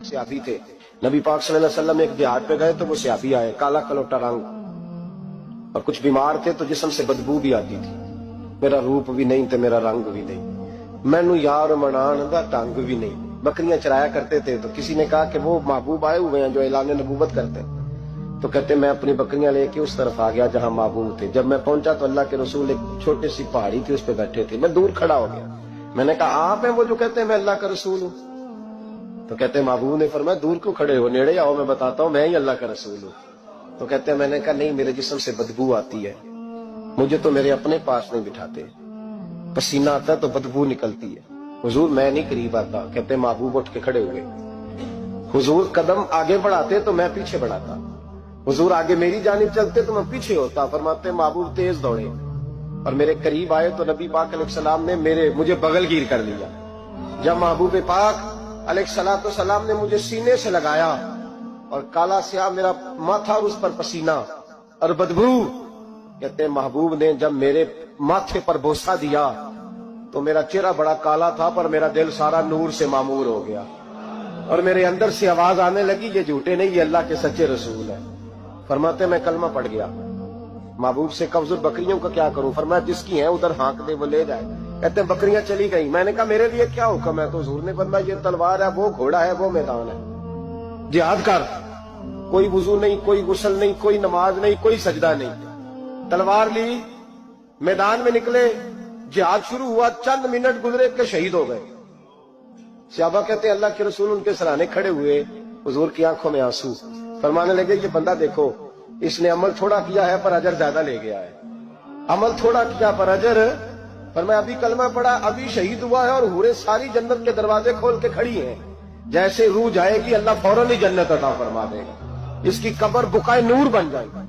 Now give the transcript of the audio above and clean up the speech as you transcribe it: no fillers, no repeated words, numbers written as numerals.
सियाबी थे। नबी पाक सल्लल्लाहु अलैहि वसल्लम एक जिहाद पे गए तो वो सियाबी आए, काला कलोटा रंग, और कुछ बीमार थे तो जिस्म से बदबू भी आती थी। मेरा रूप भी नहीं तो मेरा रंग भी नहीं, मैनू यार मनान दा ढंग भी नहीं। बकरियां चराया करते थे तो किसी ने कहा कि वो महबूब आए हुए हैं जो ऐलान नबूवत करते हैं। तो कहते मैं अपनी बकरियां लेके उस तरफ आ गया जहां महबूब थे। जब मैं पहुंचा तो अल्लाह के रसूल एक छोटी सी पहाड़ी थी उस पर बैठे थे। मैं दूर खड़ा हो गया। मैंने कहा आप हैं वो जो कहते हैं मैं अल्लाह का रसूल हूं? तो कहते महबूब ने फरमाया दूर क्यों खड़े हो, नेड़े आओ, मैं बताता हूं मैं ही अल्लाह का रसूल हूं। तो कहते मैंने कहा नहीं, मेरे जिस्म से बदबू आती है, मुझे तो मेरे अपने पास नहीं बिठाते, पसीना आता है तो बदबू निकलती है, हुजूर मैं नहीं करीब आता। कहते महबूब उठ के खड़े हुए। हुजूर कदम आगे बढ़ाते तो मैं पीछे बढ़ाता, हुजूर आगे मेरी जानिब चलते तो मैं पीछे होता। फरमाते महबूब तेज दौड़े और मेरे करीब आए तो नबी पाक अलैहिस्सलाम ने मुझे बगलगीर कर लिया। जब महबूब पाक अलैहिस्सलाम ने मुझे सीने से लगाया और काला स्याह मेरा माथा और उस पर पसीना और बदबू, कहते महबूब ने जब मेरे माथे पर बोसा दिया तो मेरा चेहरा बड़ा काला था पर मेरा दिल सारा नूर से मामूर हो गया और मेरे अंदर से आवाज आने लगी ये झूठे नहीं, ये अल्लाह के सच्चे रसूल है। फरमाते मैं कलमा पढ़ गया। महबूब से कब्ज़ बकरियों का क्या करूं? फरमाया जिसकी है उधर हाँक दे वो ले जाए। कहते बकरियां चली गई। मैंने कहा मेरे लिए क्या हुक्म है? तो हुजूर ने फरमाया ये तलवार है, वो घोड़ा है, वो मैदान है, जिहाद कर। कोई वुजू नहीं, कोई गुस्ल नहीं, कोई नमाज नहीं, कोई सजदा नहीं। तलवार ली, मैदान में निकले, जिहाद शुरू हुआ। चंद मिनट गुजरे के शहीद हो गए। सहाबा कहते अल्लाह के रसूल उनके सराहने खड़े हुए, हुजूर की आंखों में आंसू। फरमाने लगे ये बंदा देखो, इसने अमल थोड़ा किया है पर अजर ज्यादा ले गया है, अमल थोड़ा किया पर अजर। पर मैं अभी कलमा पढ़ा, अभी शहीद हुआ है और हूरें सारी जन्नत के दरवाजे खोल के खड़ी हैं। जैसे रूह जाएगी अल्लाह फौरन ही जन्नत अता फरमा देगा, इसकी कब्र बुकाए नूर बन जाएगी।